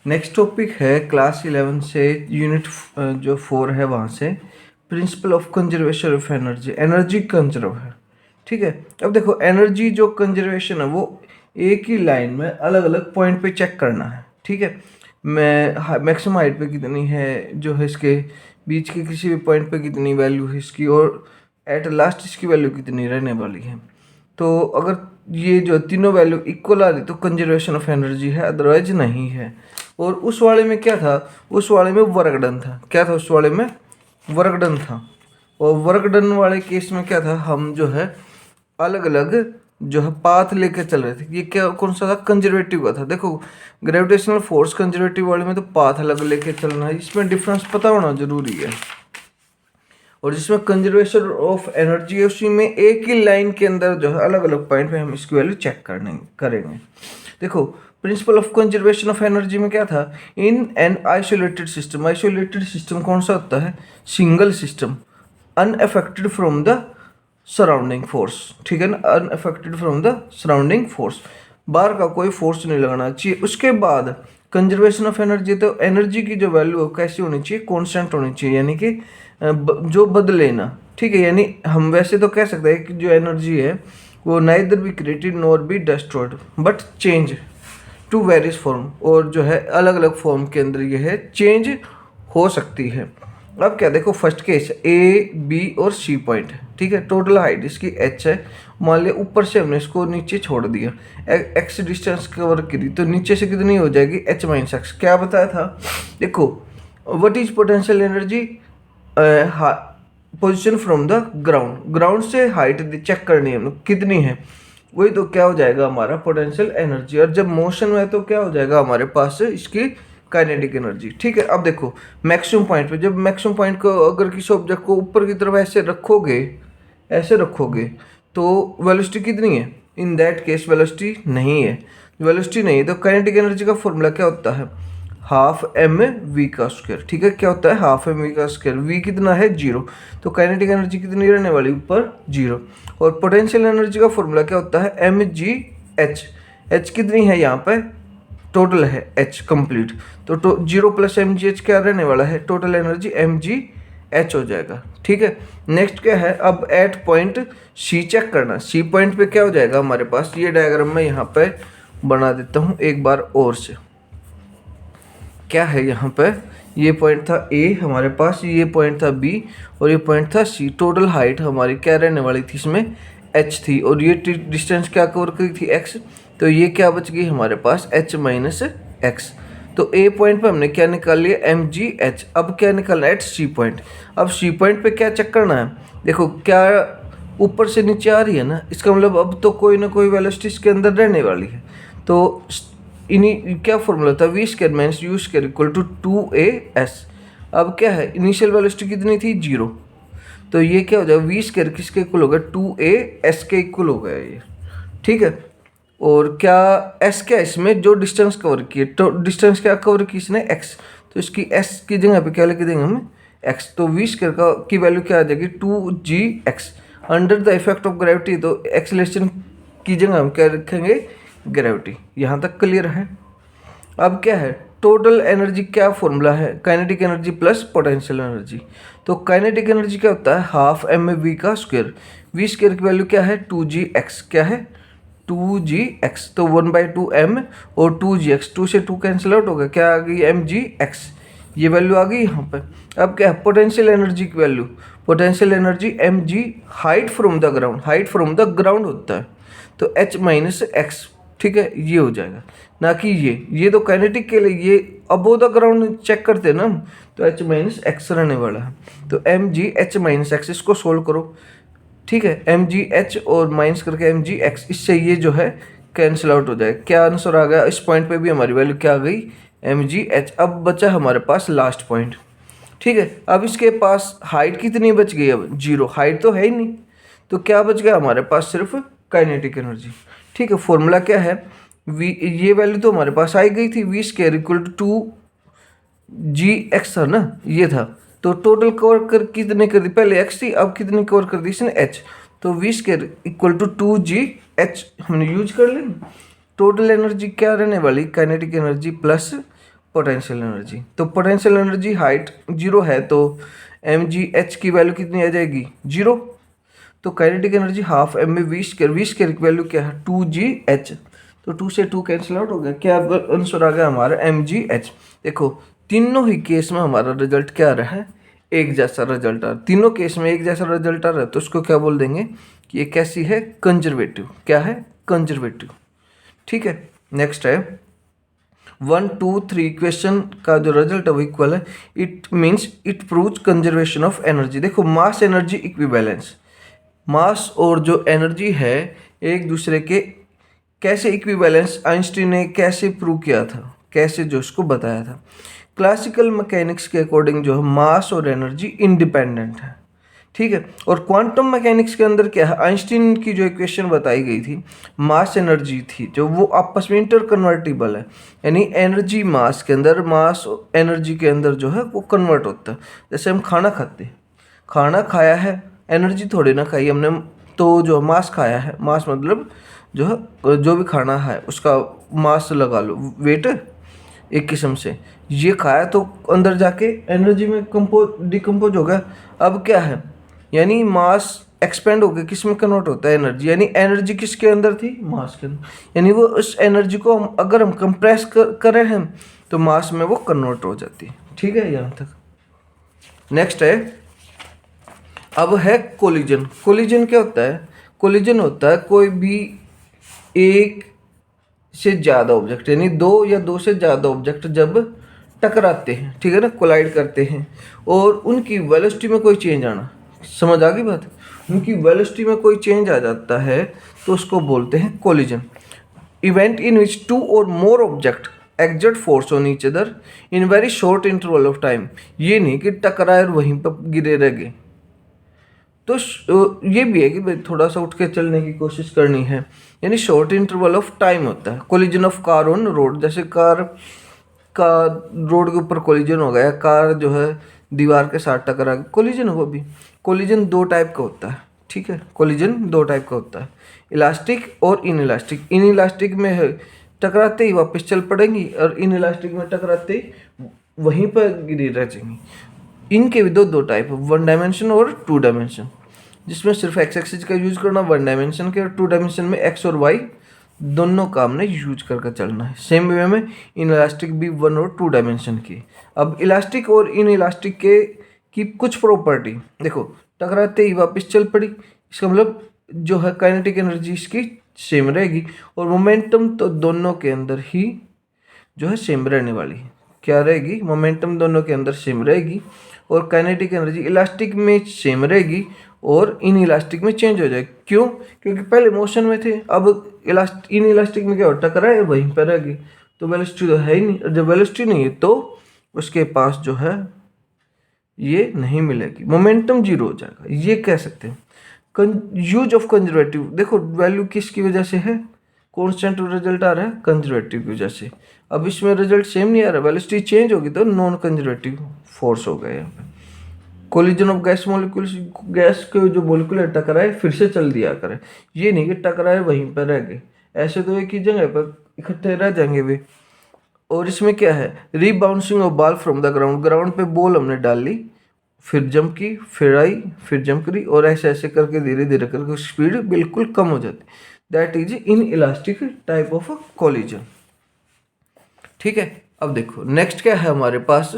Next topic है class 11 से unit जो 4 है वहाँ से principle of conservation of energy. Energy conserve है, ठीक है। अब देखो एनर्जी जो कंजर्वेशन है वो एक ही लाइन में अलग अलग पॉइंट पे चेक करना है, ठीक है। मैं मैक्सिमम हाइट पे कितनी है, जो है इसके बीच के किसी भी पॉइंट पे कितनी वैल्यू है इसकी, और एट लास्ट इसकी वैल्यू कितनी रहने वाली है। तो अगर ये जो तीनों वैल्यू इक्वल आ रही तो कंजर्वेशन ऑफ एनर्जी है, अदरवाइज नहीं है। और उस वाले में क्या था, उस वाले में वर्क डन था। क्या था उस वाले में? वर्क डन था। और वर्क डन वाले केस में क्या था, हम जो है अलग अलग जो है पाथ लेके चल रहे थे। ये क्या कौन सा था? कंजर्वेटिव का था। देखो ग्रेविटेशनल फोर्स कंजर्वेटिव वाले में तो पाथ अलग लेके चलना है, इसमें डिफरेंस पता होना जरूरी है। और जिसमें कंजर्वेशन ऑफ एनर्जी है उसी में एक ही लाइन के अंदर जो है अलग अलग पॉइंट पे हम इसकी वैल्यू चेक करेंगे। देखो principle of conservation of energy में क्या था, in an isolated system. Isolated system कौन सा होता है? Single system, unaffected from the surrounding force, ठीक है ना, unaffected from the surrounding force, बाहर का कोई फोर्स नहीं लगाना चाहिए। उसके बाद कंजर्वेशन ऑफ एनर्जी, तो एनर्जी की जो वैल्यू कैसी होनी चाहिए? कांस्टेंट होनी चाहिए, यानी कि जो बदले ना, ठीक है। यानी हम वैसे तो कह सकते हैं कि जो एनर्जी है वो neither be created nor be destroyed but change to various form, और जो है अलग अलग फॉर्म के अंदर ये है चेंज हो सकती है। अब क्या देखो, फर्स्ट केस ए बी और सी पॉइंट है, ठीक है। टोटल हाइट इसकी एच है। मान लिया ऊपर से हमने इसको नीचे छोड़ दिया, एक्स डिस्टेंस कवर करी, तो नीचे से कितनी हो जाएगी? H minus x. क्या बताया था? देखो what is potential energy, position from the ground, ground से हाइट चेक करनी है हम लोग कितनी है, वही तो क्या हो जाएगा हमारा पोटेंशियल एनर्जी। और जब मोशन में है तो क्या हो जाएगा हमारे पास इसकी काइनेटिक एनर्जी, ठीक है। अब देखो मैक्सिमम पॉइंट पे, जब मैक्सिमम पॉइंट को अगर किसी ऑब्जेक्ट को ऊपर की तरफ ऐसे रखोगे तो वेलोसिटी कितनी है? इन दैट केस वेलोसिटी नहीं है। वेलोसिटी नहीं है तो काइनेटिक एनर्जी का फॉर्मूला क्या होता है? हाफ एम वी का स्क्वायर, ठीक है। क्या होता है? हाफ एम वी का स्क्वायर। वी कितना है? 0। तो काइनेटिक एनर्जी कितनी रहने वाली? ऊपर 0। और पोटेंशियल एनर्जी का फॉर्मूला क्या होता है? M G H. एच कितनी है यहाँ पे? टोटल है एच कंप्लीट, तो 0 प्लस एम जी एच क्या रहने वाला है? Total energy M G H हो जाएगा, ठीक है। नेक्स्ट क्या है, अब एट पॉइंट सी चेक करना। सी पॉइंट पे क्या हो जाएगा हमारे पास? ये डायग्राम मैं यहाँ पे बना देता हूँ एक बार और से। क्या है यहाँ पे? ये पॉइंट था ए हमारे पास, ये पॉइंट था बी और ये पॉइंट था सी। टोटल हाइट हमारी क्या रहने वाली थी? इसमें एच थी, और ये डिस्टेंस क्या कवर करी थी? एक्स। तो ये क्या बच गई हमारे पास? H minus x. तो ए पॉइंट पे हमने क्या निकाल लिया? M G H. अब क्या निकालना है? At C point. अब सी पॉइंट पे क्या चेक करना है? देखो क्या ऊपर से नीचे आ रही है ना, इसका मतलब अब तो कोई ना कोई वेलोसिटी इसके अंदर रहने वाली है। तो इन्हीं क्या फॉर्मूला था? V square minus U square equal to 2as। अब क्या है, इनिशियल वेलोसिटी कितनी थी? 0। तो ये क्या हो जाएगा? वी स्क्वायर किसके इक्वल होगा? 2as के इक्वल हो गया ये, ठीक है। और क्या s क्या इसमें जो डिस्टेंस कवर की है, तो डिस्टेंस क्या कवर की इसने? x। तो इसकी s की जगह पे क्या लिख देंगे हम? x। तो वी स्क्वायर का की वैल्यू क्या आ जाएगी? 2gx। Under the effect of gravity, तो एक्सेलरेशन की जगह हम क्या रखेंगे? ग्रेविटी। यहाँ तक क्लियर है? अब क्या है, टोटल एनर्जी क्या फॉर्मूला है? Kinetic energy plus potential energy. तो काइनेटिक एनर्जी क्या होता है? हाफ एम वी का स्क्वायर। वी स्क्वायर की वैल्यू क्या है? 2gx। क्या है? 2gx। तो 1/2m और 2gx, 2 से 2 कैंसिल आउट हो गया, क्या आ गई? mgx। ये वैल्यू आ गई यहाँ पे। अब क्या है पोटेंशियल एनर्जी की value? Potential energy mg height from the ground, height from the ground होता है, तो h माइनस एक्स, ठीक है। ये हो जाएगा, ना कि ये तो काइनेटिक के लिए, ये अबो द ग्राउंड चेक करते हैं ना हम, तो h माइनस एक्स रहने वाला है। तो M G H minus X, इसको सोल्व करो, ठीक है। एम जी एच और माइनस करके एम जी एक्स, इससे ये जो है कैंसिल आउट हो जाएगा। क्या आंसर आ गया? इस पॉइंट पे भी हमारी वैल्यू क्या आ गई? M G H. अब बचा हमारे पास लास्ट पॉइंट, ठीक है। अब इसके पास हाइट कितनी बच गई? अब 0, हाइट तो है ही नहीं, तो क्या बच गया हमारे पास? सिर्फ काइनेटिक एनर्जी, ठीक है। फॉर्मूला क्या है? वी, ये वैल्यू तो हमारे पास आई गई थी, V square equal to G X था ना, ये था। तो टोटल कवर कर कितने कर दी? पहले एक्स थी, अब कितनी कवर कर दी इसने? एच। तो we square equal to 2gh हमने यूज कर ली। टोटल एनर्जी क्या रहने वाली? Kinetic energy plus potential energy. तो पोटेंशियल एनर्जी हाइट 0 है तो mgh की वैल्यू कितनी आ जाएगी 0। तो काइनेटिक एनर्जी हाफ एम में v स्क्वायर की वैल्यू क्या है 2gh। तो 2 से 2 कैंसिल आउट हो गया, क्या आंसर आ गया हमारा mgh। देखो तीनों ही केस में हमारा रिजल्ट क्या आ रहा है, एक जैसा रिजल्ट आ रहा है। तीनों केस में एक जैसा रिजल्ट आ रहा है तो उसको क्या बोल देंगे कि ये कैसी है, कंजर्वेटिव। क्या है, कंजर्वेटिव। ठीक है, नेक्स्ट है 1 2 3 क्वेश्चन का जो रिजल्ट है वो इक्वल है। It means it proves conservation of energy. देखो मास एनर्जी इक्विवेलेंस, मास और जो एनर्जी है एक दूसरे के कैसे इक्विवेलेंस आइंस्टीन ने कैसे प्रूव किया था, कैसे जो उसको बताया था। क्लासिकल मैकेनिक्स के अकॉर्डिंग जो है मास और एनर्जी इंडिपेंडेंट है। ठीक है, और क्वांटम मैकेनिक्स के अंदर क्या है, आइंस्टीन की जो इक्वेशन बताई गई थी मास एनर्जी थी जो वो आपस में इंटर कन्वर्टिबल है, यानी एनर्जी मास के अंदर, मास एनर्जी के अंदर जो है वो कन्वर्ट होता है। जैसे हम खाना खाते हैं, खाना खाया है, एनर्जी थोड़ी ना खाई हमने, तो जो मास खाया है, मास मतलब जो है जो भी खाना है उसका मास लगा लो, वेट एक किस्म से। ये खाया तो अंदर जाके एनर्जी में डिकम्पोज हो गया। अब क्या है, यानी मास एक्सपेंड हो गया, किस में कन्वर्ट होता है, एनर्जी। यानी एनर्जी किसके अंदर थी, मास के अंदर। यानी वो उस एनर्जी को हम अगर हम कंप्रेस कर रहे हैं तो मास में वो कन्वर्ट हो जाती है। ठीक है, यहाँ तक। नेक्स्ट है, अब है कोलिजन। कोलिजन क्या होता है, कोलिजन होता है कोई भी एक से ज़्यादा ऑब्जेक्ट, यानी दो या दो से ज़्यादा ऑब्जेक्ट जब टकराते हैं, ठीक है ना, कोलाइड करते हैं और उनकी वेलोसिटी में कोई चेंज आना, समझ आ गई बात, उनकी वेलोसिटी में कोई चेंज आ जाता है तो उसको बोलते हैं collision. Event in which two or more object exert force on each other in very short interval of time. ये नहीं कि टकराए और वहीं पर गिरे रह गए। तो ये भी है कि भाई थोड़ा सा उठ के चलने की कोशिश करनी है, यानी शॉर्ट इंटरवल ऑफ टाइम होता है। Collision of car on road, जैसे कार का रोड के ऊपर कोलिजन हो गया, कार जो है दीवार के साथ टकरा गई, कोलिजन हो भी। कोलिजन दो टाइप का होता है, ठीक है, कोलिजन दो टाइप का होता है, इलास्टिक और इन इलास्टिक। इन इलास्टिक में है टकराते ही वापस चल पड़ेंगी और इन इलास्टिक में टकराते ही वहीं पर गिरी रह जाएंगी। इनके भी दो टाइप, 1 डायमेंशन और 2 डायमेंशन, जिसमें सिर्फ एक्स एक्सिस का यूज करना 1 डायमेंशन के, और 2 डायमेंशन में एक्स और वाई दोनों का हमने यूज करके चलना है। सेम वे में इन इलास्टिक भी 1 और 2 डायमेंशन की। अब इलास्टिक और इन इलास्टिक के की कुछ प्रॉपर्टी देखो, टकराते ही वापस चल पड़ी, इसका मतलब जो है काइनेटिक एनर्जी इसकी सेम रहेगी, और मोमेंटम तो दोनों के अंदर ही जो है सेम रहने वाली है। क्या रहेगी, मोमेंटम दोनों के अंदर सेम रहेगी, और काइनेटिक एनर्जी इलास्टिक में सेम रहेगी और इन इलास्टिक में चेंज हो जाए। क्यों, क्योंकि पहले मोशन में थे, अब इन इलास्टिक में क्या हो, टकराए वहीं पर रह गई, तो वेलोसिटी तो है ही नहीं। जब वेलोसिटी नहीं है तो उसके पास जो है ये नहीं मिलेगी, मोमेंटम जीरो हो जाएगा, ये कह सकते हैं। यूज ऑफ कंजर्वेटिव, देखो वैल्यू किसकी वजह से है, कॉन्स्टेंट रिजल्ट आ रहा है कंजर्वेटिव की वजह से। अब इसमें रिजल्ट सेम नहीं आ रहा, वेलोसिटी चेंज होगी तो नॉन कंजर्वेटिव फोर्स हो गया यहाँ पे। Collision of gas molecules, gas के जो मॉलिक्यूल टकराए फिर से चल दिया करे, ये नहीं कि टकराए वहीं पर रह गए, ऐसे तो एक ही जगह पर इकट्ठे रह जाएंगे वे। और इसमें क्या है, rebouncing of ball from the ground, ground पे बॉल हमने डाल ली, फिर जंप की, फिर आई, फिर जंप करी, और ऐसे ऐसे करके धीरे धीरे करके स्पीड बिल्कुल कम हो जाती। That is in elastic type of collision. ठीक है, अब देखो नेक्स्ट क्या है हमारे पास,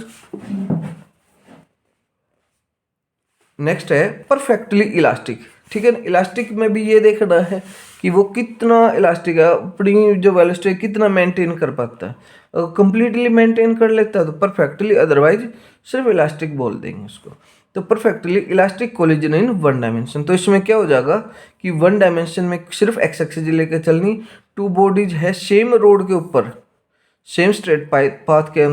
नेक्स्ट है परफेक्टली इलास्टिक। ठीक है ना, इलास्टिक में भी ये देखना है कि वो कितना इलास्टिक है, अपनी जो वेलोसिटी कितना मेंटेन कर पाता है। अगर कंप्लीटली मेंटेन कर लेता है तो परफेक्टली, अदरवाइज सिर्फ इलास्टिक बोल देंगे उसको। तो परफेक्टली इलास्टिक कोलिजन इन 1 डायमेंशन, तो इसमें क्या हो जाएगा कि 1 डायमेंशन में सिर्फ एक्स एक्सिस लेकर चलनी, 2 बॉडीज है सेम रोड के ऊपर, सेम स्ट्रेट पाथ के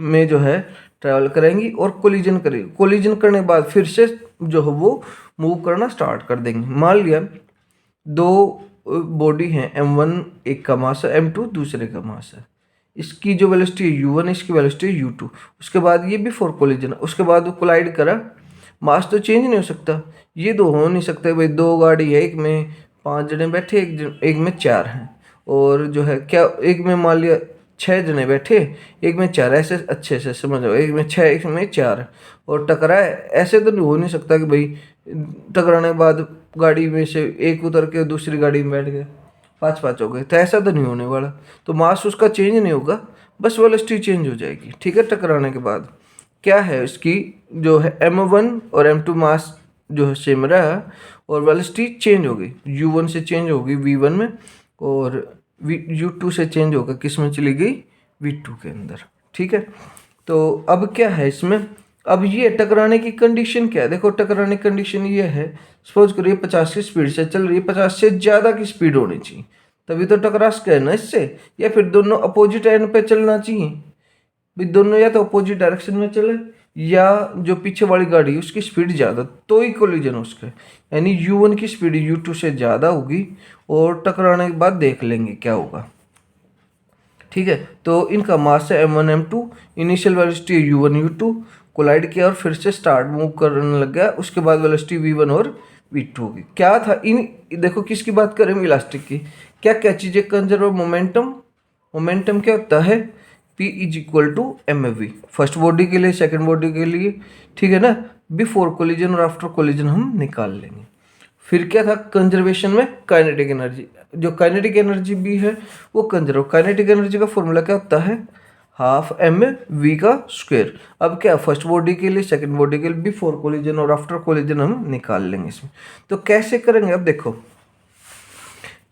में जो है ट्रैवल करेंगी और कोलिजन करेगी। कोलिजन करने के बाद फिर से जो है वो मूव करना स्टार्ट कर देंगे। मान लिया 2 बॉडी हैं, m1 एक का मास है, m2 दूसरे का मास है, इसकी जो वेलोसिटी है u1, इसकी वेलोसिटी है u2। उसके बाद ये बिफोर कोलिजन, उसके बाद वो कोलाइड करा, मास तो चेंज नहीं हो सकता, ये दो हो नहीं सकते भाई, 2 गाड़ी है, एक में 5 जने बैठे, एक में 4 हैं, और जो है क्या एक में मान लिया 6 जने बैठे, एक में 4, ऐसे अच्छे से समझो, एक में 6 एक में 4 और टकराए। ऐसे तो हो नहीं सकता कि भाई टकराने के बाद गाड़ी में से एक उतर के दूसरी गाड़ी में बैठ गए, 5-5 हो गए, तो ऐसा तो नहीं होने वाला। तो मास उसका चेंज नहीं होगा, बस वेलोसिटी चेंज हो जाएगी। ठीक है, टकराने के बाद क्या है इसकी जो है m1 और m2 मास जो है सेम रहा और वेलोसिटी चेंज हो गई, u1 से चेंज हो गई v1 में और u2 से चेंज होकर किस में चली गई, v2 के अंदर। ठीक है, तो अब क्या है इसमें, अब ये टकराने की कंडीशन क्या है, देखो टकराने की कंडीशन ये है, सपोज करिए 50 की स्पीड से चल रही है, 50 से ज़्यादा की स्पीड होनी चाहिए तभी तो टकरा सके है ना इससे, या फिर दोनों अपोजिट एंड पे चलना चाहिए भी, दोनों या तो अपोजिट डायरेक्शन में चले या जो पीछे वाली गाड़ी है उसकी स्पीड ज़्यादा तो ही कोलिजन उसके, यानी u1 की स्पीड u2 से ज़्यादा होगी और टकराने के बाद देख लेंगे क्या होगा। ठीक है, तो इनका मास है m1 m2, initial velocity u1 u2, collide किया और फिर से स्टार्ट मूव करने लग गया, उसके बाद वेलोसिटी v1 और v2 होगी। क्या था इन, देखो किसकी बात करें, इलास्टिक की। क्या क्या चीज़ें कंजर्व, मोमेंटम, मोमेंटम क्या होता है, P is equal to M V, first body के लिए सेकंड बॉडी के लिए। ठीक है ना, बिफोर कोलिजन और आफ्टर कोलिजन हम निकाल लेंगे। फिर क्या था कंजर्वेशन में, काइनेटिक एनर्जी, जो काइनेटिक एनर्जी भी है वो कंजर्व, काइनेटिक एनर्जी का फॉर्मूला क्या होता है, हाफ एम वी का स्क्वायर। अब क्या फर्स्ट बॉडी के लिए सेकंड बॉडी के लिए बिफोर कोलिजन और आफ्टर कोलिजन हम निकाल लेंगे इसमें। तो कैसे करेंगे, अब देखो,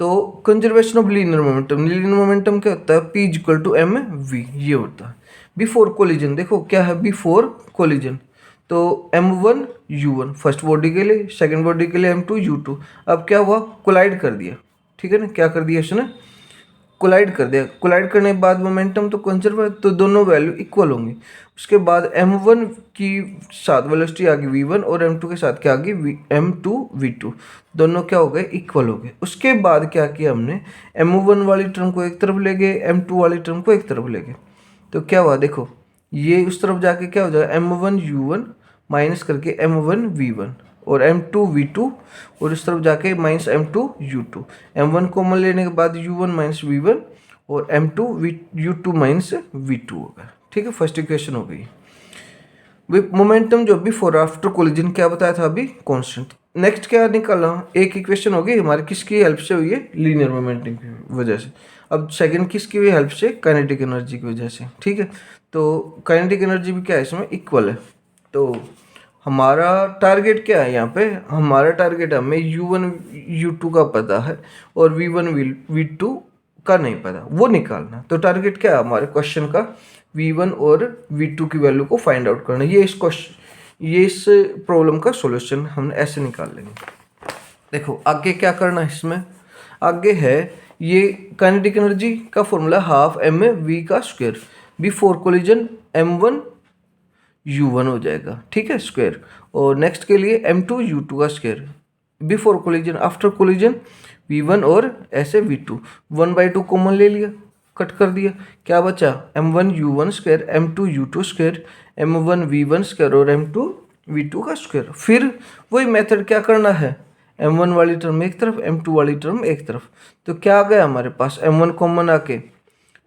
तो conservation of linear momentum, linear momentum क्या होता है, P is equal to M V, ये होता है। बिफोर कोलिजन देखो क्या है, बिफोर कोलिजन तो m1 u1 फर्स्ट बॉडी के लिए, सेकंड बॉडी के लिए m2 u2। अब क्या हुआ, कोलाइड कर दिया। ठीक है ना, क्या कर दिया इसने, कोलाइड कर दिया। कोलाइड करने के बाद मोमेंटम तो कंजर्व है, तो दोनों वैल्यू इक्वल होंगी। उसके बाद m1 की साथ वेलोसिटी आ गई v1 और m2 के साथ क्या आ गई m2 v2, दोनों क्या हो गए, इक्वल हो गए। उसके बाद क्या किया हमने, m1 वाली टर्म को एक तरफ ले गए, m2 वाली टर्म को एक तरफ ले गए, तो क्या हुआ देखो, ये उस तरफ जाके क्या हो जाएगा, m1 u1 माइनस करके m1 v1 और m2 v2 और इस तरफ जाके minus m2 u2, m1 common लेने के बाद u1 माइनस v1 और m2 u2 माइनस v2 होगा। ठीक है, फर्स्ट इक्वेशन हो गई। मोमेंटम जो बिफोर आफ्टर कोलिजन क्या बताया था अभी, कांस्टेंट। नेक्स्ट क्या निकाला, एक इक्वेशन हो गई हमारी, किसकी हेल्प से हुई है, लीनियर मोमेंटम की वजह से। अब सेकंड किसकी हुई हेल्प से, काइनेटिक एनर्जी की वजह से। ठीक है, तो काइनेटिक एनर्जी भी क्या है इसमें, इक्वल है। तो हमारा टारगेट क्या है यहाँ पे, हमारा टारगेट हमें u1 u2 का पता है और v1 v2 का नहीं पता, वो निकालना। तो टारगेट क्या है हमारे क्वेश्चन का, v1 और v2 की वैल्यू को फाइंड आउट करना। ये इस क्वेश्चन, ये इस प्रॉब्लम का सॉल्यूशन हम ऐसे निकाल लेंगे। देखो आगे क्या करना है इसमें, आगे है ये काइनेटिक एनर्जी का फॉर्मूला हाफ एम वी का square, before collision m1 u1 हो जाएगा। ठीक है, स्क्वायर, और नेक्स्ट के लिए m2 u2 का square, before collision, after collision v1 और ऐसे v2, 1/2 कॉमन ले लिया, कट कर दिया, क्या बचा m1 u1 square, m2 u2 square, m1 v1 square और m2 v2 का स्क्वायर। फिर वही मेथड क्या करना है, m1 वाली टर्म एक तरफ, m2 वाली टर्म एक तरफ, तो क्या आ गया हमारे पास, m1 कॉमन आके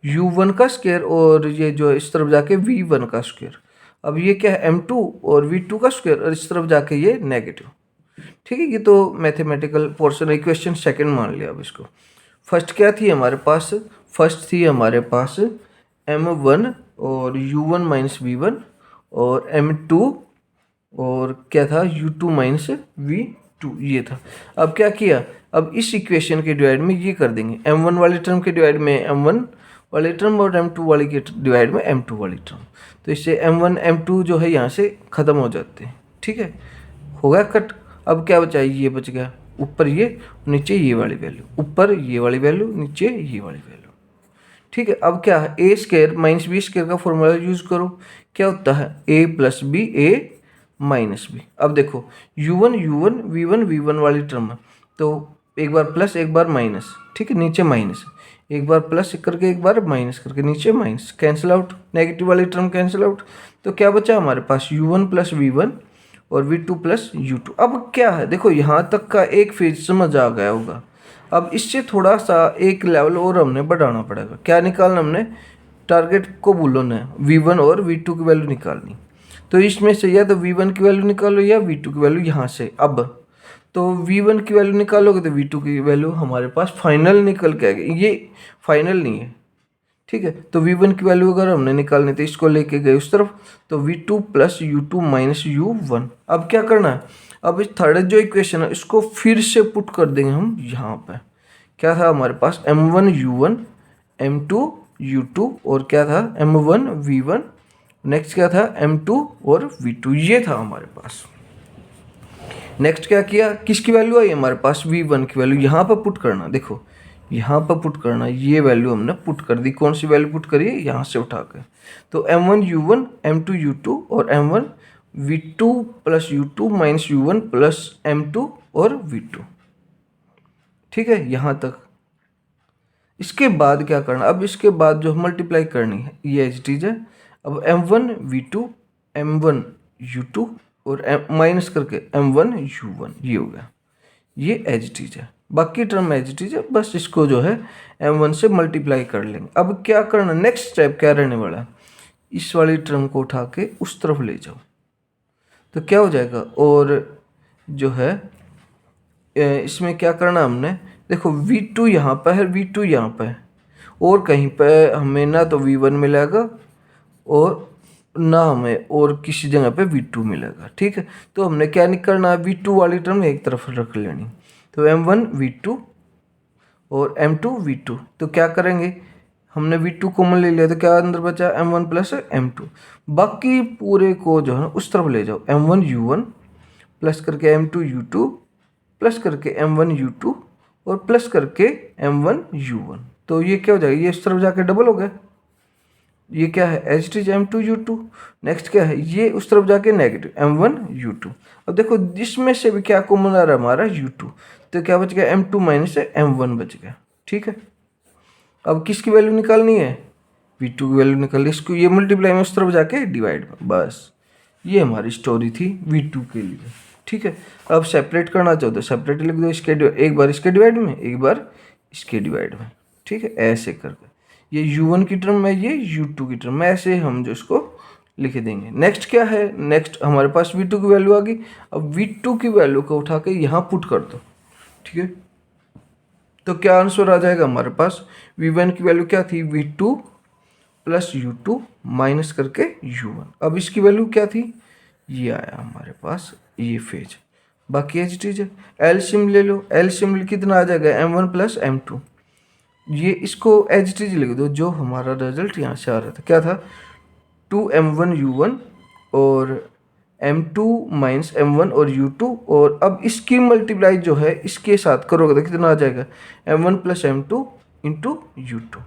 u1 का स्क्वायर और ये जो इस तरफ जाके v1 का स्क्वायर। अब ये क्या है, m2 और v2 का स्क्वायर और इस तरफ जाके ये नेगेटिव। ठीक है, ये तो मैथमेटिकल पोर्शन है, क्वेश्चन सेकंड मान लिया। अब इसको फर्स्ट क्या थी हमारे पास, फर्स्ट थी हमारे पास m1 और u1 माइनस v1 और m2 और क्या था u2 माइनस v2, ये था। अब क्या किया, अब इस इक्वेशन के डिवाइड में ये कर देंगे, m1 वाली टर्म के डिवाइड में m1 वाली टर्म और m2 वाली के डिवाइड में m2 वाली टर्म, तो इससे m1 m2 जो है यहाँ से ख़त्म हो जाते हैं। ठीक है, हो गया कट। अब क्या बचा, ये बच गया, ऊपर ये नीचे ये वाली वैल्यू, ऊपर ये वाली वैल्यू नीचे ये वाली वैल्यू। ठीक है, अब क्या है, A square minus B square का फॉर्मूला यूज़ करो, क्या होता है a plus B A minus B. अब देखो u1 v1 v1 वाली टर्म है, तो एक बार प्लस एक बार माइनस, ठीक है, नीचे माइनस, एक बार प्लस करके एक बार माइनस करके नीचे माइनस, कैंसिल आउट, नेगेटिव वाली टर्म कैंसिल आउट, तो क्या बचा हमारे पास u1 प्लस v1 और v2 प्लस u2। अब क्या है, देखो यहाँ तक का एक फेज समझ आ गया होगा। अब इससे थोड़ा सा एक लेवल और हमने बढ़ाना पड़ेगा, क्या निकालना हमने, टारगेट को बोलना है, V1 और V2 की वैल्यू निकालनी। तो इसमें से या तो V1 की वैल्यू निकालो या V2 की वैल्यू यहाँ से। अब तो V1 की वैल्यू निकालोगे तो V2 की वैल्यू हमारे पास फाइनल निकल के आएगी, ये फाइनल नहीं है, ठीक है। तो V1 की वैल्यू अगर हमने निकालनी तो इसको लेके गए उस तरफ, तो V2 plus U2 minus U1। अब क्या करना है, अब इस थर्ड जो इक्वेशन है इसको फिर से पुट कर देंगे हम यहाँ पे। क्या था हमारे पास M1 U1 M2 U2 और क्या था M1 V1, नेक्स्ट क्या था M2 और V2, ये था हमारे पास। नेक्स्ट क्या किया, किसकी वैल्यू आई हमारे पास, V1 की वैल्यू यहाँ पर पुट करना। देखो यहाँ पर पुट करना, ये वैल्यू हमने पुट कर दी। कौन सी वैल्यू पुट करी, यहाँ से उठा कर। तो M1 U1 M2 U2 और M1 V2 plus U2 minus U1 plus M2 और V2, ठीक है यहाँ तक। इसके बाद क्या करना, अब इसके बाद जो मल्टीप्लाई करनी है ये एज इट इज है। अब M1 V2 M1 U2 और माइनस करके M1 U1, ये हो गया, ये एज इट इज है। बाकी टर्म एज इट इज है, बस इसको जो है M1 से मल्टीप्लाई कर लेंगे। अब क्या करना, नेक्स्ट स्टेप क्या रहने वाला है, इस वाली टर्म को उठा के उस तरफ ले जाओ तो क्या हो जाएगा। और जो है इसमें क्या करना हमने, देखो V2 यहाँ पर है, V2 यहाँ पर है, और कहीं पर हमें ना तो V1 मिलेगा और ना हमें और किसी जगह पे V2 मिलेगा, ठीक है। तो हमने क्या निकालना है, V2 वाली टर्म एक तरफ रख लेनी। तो M1 V2 और M2 V2, तो क्या करेंगे, हमने V2 कॉमन ले लिया तो क्या अंदर बचा M1 प्लस M2। बाकी पूरे को जो है उस तरफ ले जाओ, M1 U1 प्लस करके M2 U2 प्लस करके M1 U2 और प्लस करके M1 U1। तो ये क्या हो जाएगा, ये इस तरफ जाके डबल हो गया, ये क्या है H T M2 U2। Next क्या है, ये उस तरफ जाके नेगेटिव M1 U2। अब देखो जिसमें से भी क्या कॉमन आ रहा है हमारा U2, तो क्या बच गया M2 माइनस M1 बच गया, ठीक है। अब किसकी वैल्यू निकालनी है, V2 की वैल्यू निकालनी, इसको ये मल्टीप्लाई में उस तरफ जाके डिवाइड में, बस ये हमारी स्टोरी थी V2 के लिए, ठीक है। अब सेपरेट करना चाहो तो सेपरेट लिख दो, इसके एक बार इसके डिवाइड में एक बार इसके डिवाइड में, ठीक है, ऐसे करके। ये U1 की टर्म है, ये U2 की टर्म है, ऐसे हम जो इसको लिख देंगे। नेक्स्ट क्या है, नेक्स्ट हमारे पास V2 की वैल्यू आ गई। अब V2 की वैल्यू को उठा के यहाँ पुट कर दो, ठीक है। तो क्या आंसर आ जाएगा हमारे पास, V1 की वैल्यू क्या थी, V2 प्लस U2 माइनस करके U1। अब इसकी वैल्यू क्या थी, ये आया हमारे पास, ये फेज। बाकी एच चीज है, एलसीएम ले लो, एलसीएम कितना आ जाएगा M1 प्लस M2। ये इसको एच टी लिख दो, जो हमारा रिजल्ट यहाँ से आ रहा था क्या था, 2M1 U1 और M2 माइनस M1 और U2। और अब इसकी मल्टीप्लाई जो है इसके साथ करोगे तो कितना आ जाएगा, M1 plus M2 into U2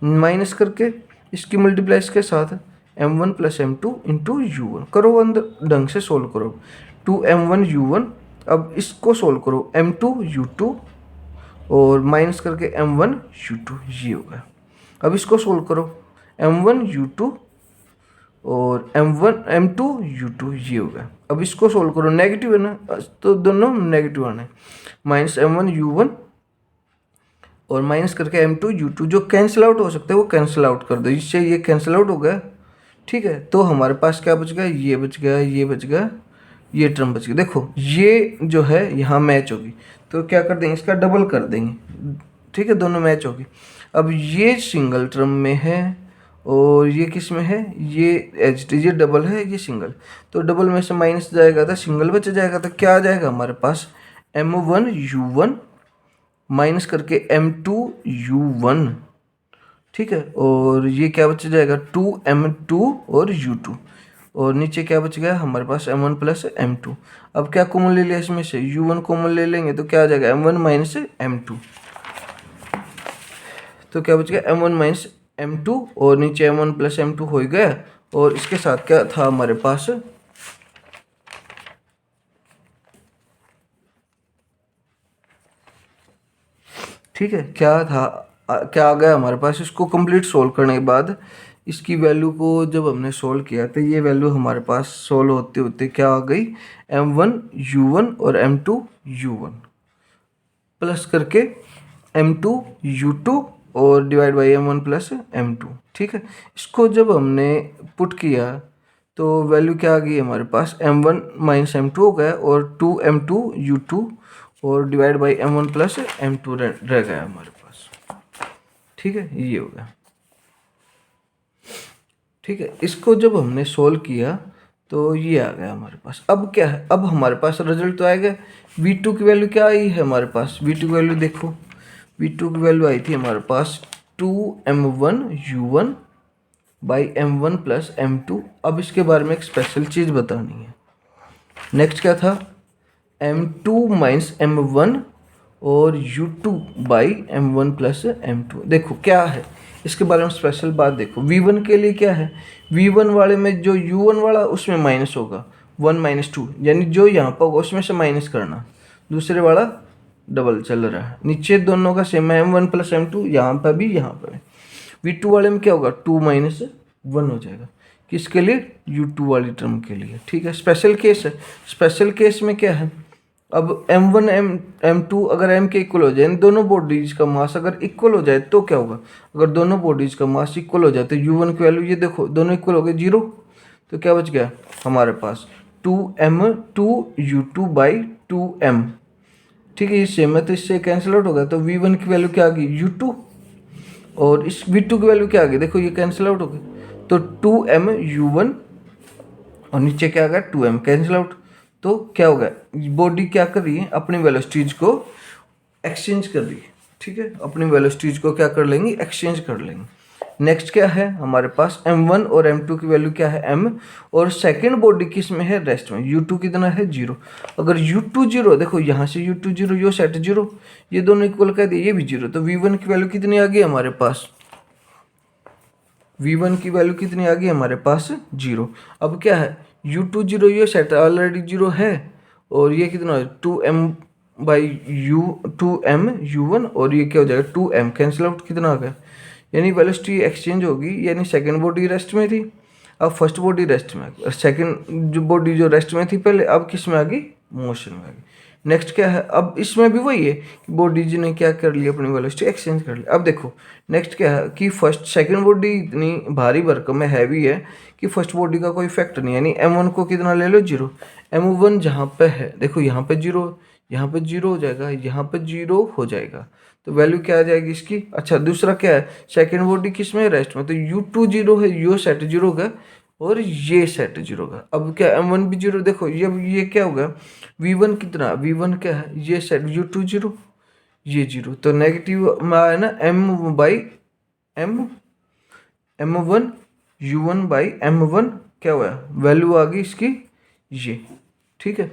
minus करके इसकी मल्टीप्लाई इसके साथ M1 plus M2 into U1। करो अंदर ढंग से सोल्व करो, 2M1 U1। अब इसको सोल्व करो M2 U2 और माइनस करके M1 U2, ये होगा। अब इसको सोल्व करो M1 U2 और M2 U2, ये होगा। अब इसको सोल्व करो, नेगेटिव है ना तो दोनों नेगेटिव आना है, माइनस M1 U1 और माइनस करके M2 U2, जो कैंसिल आउट हो सकते हैं वो कैंसिल आउट कर दो, इससे ये कैंसिल आउट हो गया, ठीक है। तो हमारे पास क्या बच गया, ये बच गया, ये बच गया, ये टर्म बच गई। देखो ये जो है यहाँ मैच होगी तो क्या कर देंगे, इसका डबल कर देंगे, ठीक है, दोनों मैच होगी। अब ये सिंगल टर्म में है और ये किस में है, ये एच टी, ये डबल है, ये सिंगल, तो डबल में से माइनस जाएगा तो सिंगल बच जाएगा। तो क्या आ जाएगा हमारे पास, M1 U1 माइनस करके M2 U1, ठीक है। और ये क्या बच जाएगा, 2M2 और U2, और नीचे क्या बच गया हमारे पास M1 प्लस M2। अब क्या कॉमन ले लिया इसमें से, U1 कॉमन ले लेंगे तो क्या आ जाएगा M1 माइनस M2। तो क्या बच गया M1 माइनस M2 और नीचे M1 प्लस M2 हो गया। और इसके साथ क्या था हमारे पास, ठीक है, क्या था, क्या आ गया हमारे पास। इसको कंप्लीट सोल्व करने के बाद इसकी वैल्यू को जब हमने सोल्व किया तो ये वैल्यू हमारे पास सोल्व होते होते क्या आ गई, M1 U1 और M2 U1 प्लस करके M2 U2 और divide by M1 plus M2, ठीक है। इसको जब हमने पुट किया तो वैल्यू क्या आ गई हमारे पास, M1 माइनस M2 हो गया और 2M2 U2 और divide by M1 plus M2 रह गया हमारे पास, ठीक है। ये हो गया, ठीक है। इसको जब हमने सोल्व किया तो ये आ गया हमारे पास। अब क्या है, अब हमारे पास रिजल्ट तो आएगा। V2 की वैल्यू क्या आई है हमारे पास, V2 की वैल्यू देखो, V2 की वैल्यू आई थी हमारे पास 2M1 U1 by M1 plus M2। अब इसके बारे में एक स्पेशल चीज़ बतानी है। नेक्स्ट क्या था, M2 माइनस M1 और U2 by M1 plus M2। देखो क्या है इसके बारे में स्पेशल बात, देखो V1 के लिए क्या है, V1 वाले में जो U1 वाला उसमें माइनस होगा 1 माइनस 2, यानी जो यहाँ पर होगा उसमें से माइनस करना, दूसरे वाला डबल चल रहा है, नीचे दोनों का सेम है M1 प्लस M2, यहाँ पर भी यहाँ पर भी। V2 वाले में क्या होगा 2 माइनस 1 हो जाएगा, किसके लिए, U2 वाली टर्म के लिए, ठीक है। स्पेशल केस है, स्पेशल केस में क्या है, अब M1 M2 अगर M के इक्वल हो जाए, दोनों बॉडीज का मास अगर इक्वल हो जाए तो क्या होगा, अगर दोनों बॉडीज का मास इक्वल हो जाए तो U1 की वैल्यू, ये देखो दोनों इक्वल हो गए 0, तो क्या बच गया हमारे पास 2M2 U2 बाई 2M, ठीक है। ये सेम है तो इससे कैंसिल आउट होगा, तो V1 की वैल्यू क्या आ गई U2 और इस V2 की वैल्यू क्या आ गई, देखो ये कैंसिल आउट हो गई, तो 2M U1 और नीचे क्या आ गया 2M कैंसिल आउट। तो क्या होगा, बॉडी क्या कर रही है, अपनी वेलोसिटीज को एक्सचेंज कर रही है, ठीक है। अपनी वेलोसिटीज को क्या कर लेंगी, एक्सचेंज कर लेंगे। नेक्स्ट क्या है हमारे पास, M1 और M2 की वैल्यू क्या है M, और सेकंड बॉडी किस में है, रेस्ट में, U2 कितना है 0। अगर U2 0, देखो यहाँ से U2 0, यो सेट 0, ये दोनों इक्वल कर दिए, ये भी 0, तो V1 की वैल्यू कितनी आ गई हमारे पास, V1 की वैल्यू कितनी आ गई हमारे पास 0। अब क्या है, U2 0, ये सेट ऑलरेडी 0 है, और ये कितना है 2M by two M U1, और ये क्या हो जाएगा 2M कैंसिल आउट, कितना आ गया, यानी वेलोसिटी एक्सचेंज होगी, यानी सेकंड बॉडी रेस्ट में थी, अब फर्स्ट बॉडी रेस्ट में आ गई, सेकंड जो बॉडी जो रेस्ट में थी पहले, अब किस में आ गई, मोशन में आ गई। नेक्स्ट क्या है, अब इसमें भी वही है कि बॉडीज ने क्या कर लिया, अपनी वेलोसिटी एक्सचेंज कर ली। अब देखो नेक्स्ट क्या है कि फर्स्ट सेकंड बॉडी इतनी भारी भरकम में हैवी है कि फर्स्ट बॉडी का कोई इफेक्ट नहीं है, यानी M1 को कितना ले लो 0, M1 जहाँ पे है देखो यहाँ पे 0, यहाँ पे 0 हो जाएगा, यहाँ पे 0 हो जाएगा, तो वैल्यू क्या आ जाएगी इसकी। अच्छा दूसरा क्या है, सेकंड बॉडी किस में, रेस्ट में, तो U2 0 है, यो सेट 0 का और ये सेट 0 का। अब क्या M1 भी 0, देखो ये क्या होगा, V1 कितना, V1 क्या है, ये सेट U2 0, ये 0, तो नेगेटिव में आया ना M by M1 U1 by M1, क्या हुआ, वैल्यू आ गई इसकी ये, ठीक है।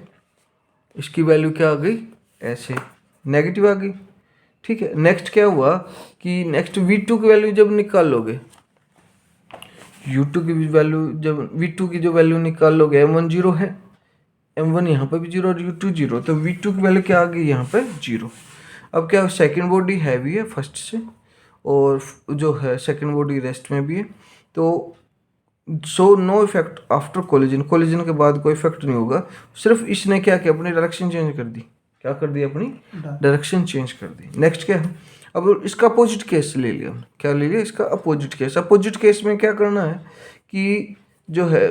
इसकी वैल्यू क्या आ गई, ऐसे नेगेटिव आ गई, ठीक है। नेक्स्ट क्या हुआ कि नेक्स्ट V2 की वैल्यू जब निकाल लोगे, U2 की वैल्यू जब V2 की जो वैल्यू निकाल लोगे, M1 0 है, M1 यहाँ पे भी 0 और U2 0, तो V2 की वैल्यू क्या आ गई यहाँ पे 0। अब क्या सेकंड बॉडी हैवी है फर्स्ट से, और जो है सेकंड बॉडी रेस्ट में भी है, तो so no effect after collision, collision के बाद कोई इफेक्ट नहीं होगा, सिर्फ इसने क्या किया, अपनी डायरेक्शन चेंज कर दी, क्या कर दी, अपनी डायरेक्शन चेंज कर दी। नेक्स्ट क्या है, अब इसका अपोजिट केस ले लिया हमने, क्या ले लिया, इसका अपोजिट केस। अपोजिट केस में क्या करना है कि जो है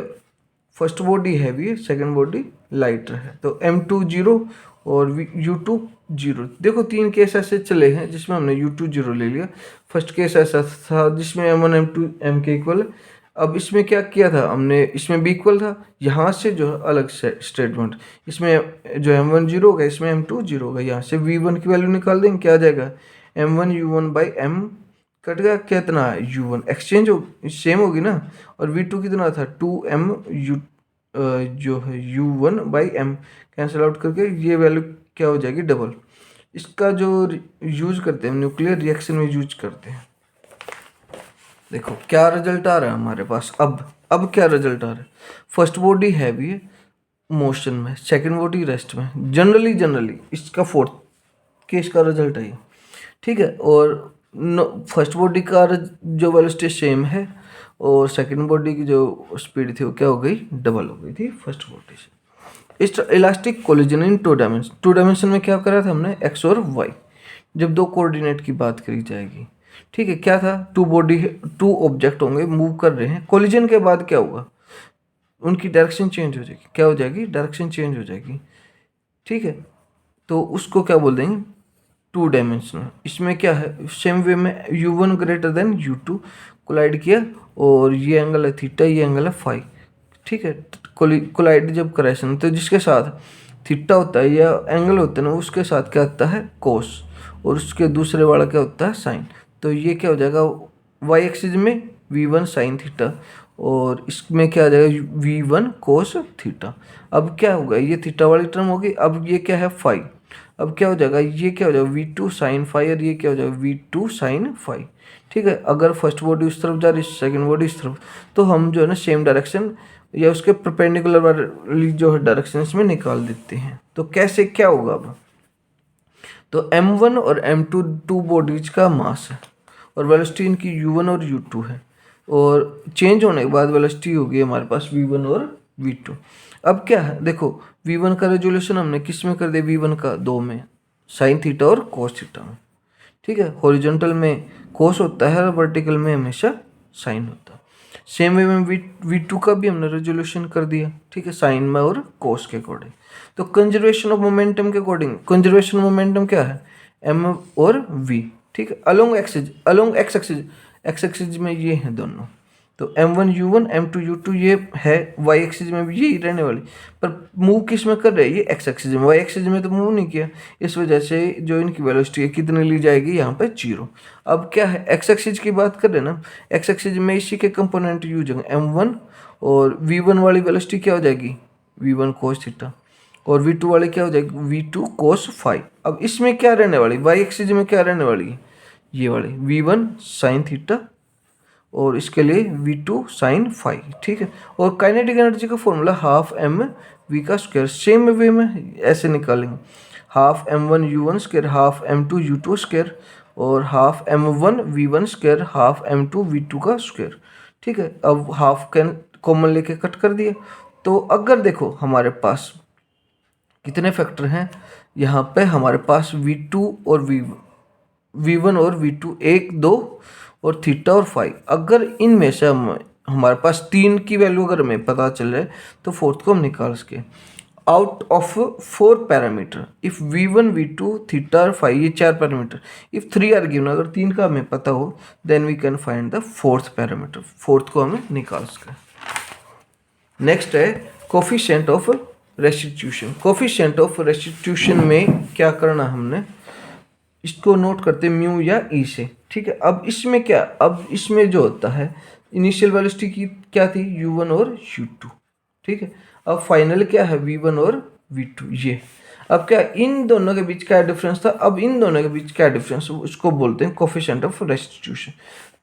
फर्स्ट बॉडी हैवी है, सेकंड बॉडी लाइटर है, तो M2 0 और U2 0। देखो तीन केस ऐसे चले हैं जिसमें हमने U2 0 ले लिया, फर्स्ट केस ऐसा था जिसमें M1 M2 M के इक्वल है। अब इसमें क्या किया था हमने, इसमें भी इक्वल था, यहाँ से जो है अलग से स्टेटमेंट, इसमें जो M1 0 होगा, इसमें M2 0 होगा, यहाँ से V1 की वैल्यू निकाल देंगे, क्या आ जाएगा M1 U1 by M, cut गया, कितना है U1 एक्सचेंज हो सेम होगी ना, और V2 कितना था 2M U जो है U1 by M cancel out करके ये वैल्यू क्या हो जाएगी डबल। इसका जो यूज करते हैं न्यूक्लियर रिएक्शन में यूज करते हैं, देखो क्या रिजल्ट आ रहा है हमारे पास। अब क्या रिजल्ट आ रहा है, फर्स्ट बॉडी हैवी है मोशन में, सेकंड बॉडी रेस्ट में, जनरली इसका फोर्थ केस का रिजल्ट है ये, ठीक है। और फर्स्ट बॉडी का जो वेलोसिटी सेम है, और सेकंड बॉडी की जो स्पीड थी वो क्या हो गई, डबल हो गई थी फर्स्ट बॉडी से। इस elastic collision in two dimension में क्या करा था हमने, एक्स और वाई, जब दो कोऑर्डिनेट की बात करी जाएगी, ठीक है, क्या था, टू ऑब्जेक्ट होंगे, मूव कर रहे हैं, कोलिजन के बाद क्या होगा, उनकी डायरेक्शन चेंज हो जाएगी, क्या हो जाएगी, डायरेक्शन चेंज हो जाएगी। ठीक है, तो उसको क्या बोल देंगे, टू डायमेंशनल। इसमें क्या है, सेम वे में u1 greater than u2 collide किया, और ये एंगल है थीटा, ये एंगल है फाई। ठीक है, कोलाइड जब करेक्शन, तो जिसके साथ थीटा होता है या एंगल होता है ना, उसके साथ क्या होता है, कोस, और उसके दूसरे वाला क्या होता है, साइन। तो ये क्या हो जाएगा, वाई एक्सिस में v1 साइन थीटा, और इसमें क्या आ जाएगा, v1 कोस थीटा। अब क्या होगा, ये थीटा वाली टर्म होगी, अब ये क्या है, फाई। अब क्या हो जाएगा, ये क्या हो जाएगा, v2 साइन फाई, और ये क्या हो जाएगा, v2 साइन फाई। ठीक है, अगर फर्स्ट बॉडी उस तरफ जा रही है, सेकंड बॉडी इस तरफ, तो हम जो है ना सेम डायरेक्शन या उसके परपेंडिकुलर वाली जो है डायरेक्शन इसमें निकाल देते हैं। तो कैसे क्या होगा अब, तो m1 और m2 टू बॉडीज का मास है, और वेलोसिटी इनकी u1 और u2 है, और चेंज होने के बाद वेलोसिटी होगी हमारे पास v1 और v2। अब क्या है, देखो v1 का रेजोल्यूशन हमने किस में कर दिया, v1 का 2 में, साइन थीटा और कोस थीटा में। ठीक है, हॉरिजॉन्टल में कोस होता है और वर्टिकल में हमेशा साइन होता है। सेम वे में v2 का भी हमने रेजोल्यूशन कर दिया, ठीक है, साइन में और कोस के अकॉर्डिंग। तो कंजर्वेशन ऑफ मोमेंटम के अकॉर्डिंग, कंजर्वेशन मोमेंटम क्या है, m और v। ठीक है, अलोंग एक्स एक्सिस में ये हैं दोनों, तो m1 u1 m2 u2 ये है, y एक्सिस में भी यही रहने वाली, पर मूव किस में कर रहे हैं, ये x एक्सिस में, y एक्सिस में तो मूव नहीं किया, इस वजह से जो इनकी वेलोसिटी है कितनी ली जाएगी, यहाँ पे 0। अब क्या है, x एक्सिस की बात कर रहे हैं ना, x एक्सिस में इसी के कंपोनेंट यूज होंगे, m1, और v1 वाली वेलोसिटी क्या हो जाएगी, v1 cos थीटा, और v2 वाली क्या हो जाएगी, v2 cos फाई। अब इसमें क्या रहने वाली, y एक्सिस में क्या रहने वाली, ये वाली v1 sin थीटा, और इसके लिए v2 sin फाई। ठीक है, और काइनेटिक एनर्जी का फॉर्मूला हाफ एम वी का स्क्वायर, सेम वे में ऐसे निकालेंगे, half m1 u1 square, half m2 u2 square, और half m1 v1 square, half m2 v2 का स्क्वायर। ठीक है, अब हाफ कैन कॉमन लेके कट कर दिए। तो अगर देखो हमारे पास कितने फैक्टर हैं, यहाँ पे हमारे पास v2 और v1 और v2 1 2 और थीटा और फाई, अगर इनमें से हमारे पास 3 की वैल्यू अगर हमें पता चल जाए तो फोर्थ को हम निकाल सके। Out of 4 parameter, if v1 v2 theta और फाई, ये 4 पैरामीटर, इफ 3 आर गिवन, अगर 3 का हमें पता हो, then we can find the fourth parameter, fourth को हमें निकाल सके। नेक्स्ट है coefficient of restitution. Coefficient of restitution में क्या करना हमने, इसको नोट करते म्यू या ई से। ठीक है, अब इसमें क्या, अब इसमें जो होता है इनिशियल वेलोसिटी की क्या थी, u1 और u2। ठीक है, अब फाइनल क्या है, v1 और v2 ये। अब क्या इन दोनों के बीच क्या डिफरेंस था, अब इन दोनों के बीच क्या डिफरेंस, उसको बोलते हैं कोफिशिएंट ऑफ रेस्टिट्यूशन।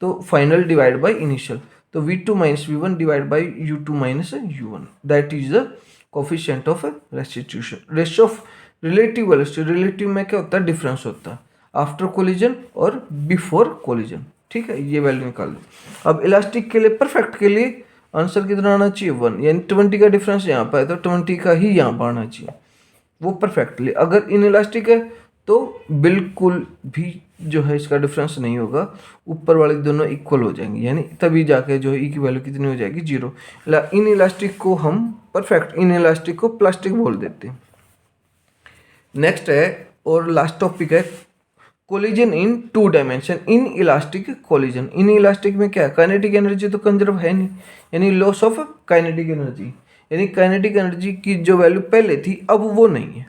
तो फाइनल डिवाइड बाय इनिशियल, तो v2 minus v1 divide by u2 minus u1, that is the coefficient of restitution. Ratio of relative velocity, relative में क्या होता है, डिफरेंस होता है आफ्टर कोलिजन और बिफोर कोलिजन। ठीक है, ये वैल्यू निकाल दो। अब इलास्टिक के लिए, परफेक्ट के लिए आंसर कितना आना चाहिए, 1, यानी 20 का डिफरेंस यहाँ पर है तो 20 का ही यहाँ पर आना चाहिए, वो परफेक्टली। अगर इन इलास्टिक है तो बिल्कुल भी जो है इसका डिफरेंस नहीं होगा, ऊपर वाले दोनों इक्वल हो जाएंगे, यानी तभी जाके जो है ई की वैल्यू कितनी हो जाएगी, 0। इन इलास्टिक को हम परफेक्ट, इन इलास्टिक को प्लास्टिक बोल देते हैं। नेक्स्ट है और लास्ट टॉपिक है collision in 2 dimension, in elastic collision. In elastic में क्या है, काइनेटिक एनर्जी तो कंजर्व है नहीं, यानी लॉस ऑफ काइनेटिक एनर्जी, यानी काइनेटिक एनर्जी की जो वैल्यू पहले थी अब वो नहीं है।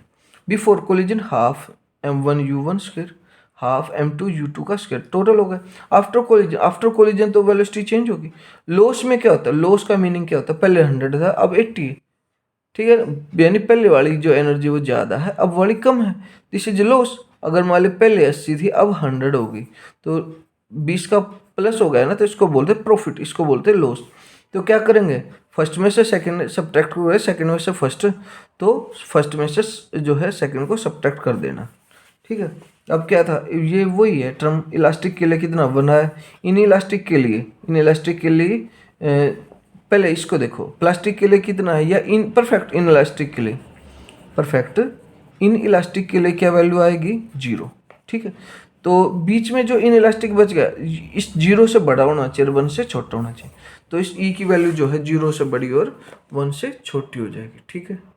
Before collision half m1 u1 square, half m2 u2 का स्क्वायर, टोटल हो गया। आफ्टर कोलिजन तो वेलोसिटी चेंज होगी। लॉस में क्या होता है, लॉस का मीनिंग क्या होता है, पहले 100 था अब 80 है। ठीक है, यानी पहले वाली जो एनर्जी वो ज़्यादा है, अब वाली कम है, दिस इज लॉस। अगर मान ली पहले 80 थी अब 100 होगी, तो 20 का प्लस हो गया ना, तो इसको बोलते प्रॉफिट, इसको बोलते लॉस। तो क्या करेंगे, फर्स्ट में से सेकंड सब्ट्रैक्ट हो गया, सेकंड में से फर्स्ट, तो फर्स्ट में से जो है सेकंड को सब्ट्रैक्ट कर देना। ठीक है, अब क्या था, ये वही है टर्म। इलास्टिक के लिए कितना बना है, इन इलास्टिक के लिए पहले इसको देखो, प्लास्टिक के लिए कितना है, या इन परफेक्ट इन इलास्टिक के लिए, परफेक्ट इन इलास्टिक के लिए क्या वैल्यू आएगी, 0। ठीक है, तो बीच में जो इन इलास्टिक बच गया, इस जीरो से बड़ा होना चाहिए और वन से छोटा होना चाहिए। तो इस ई की वैल्यू जो है जीरो से बड़ी और वन से छोटी हो जाएगी। ठीक है।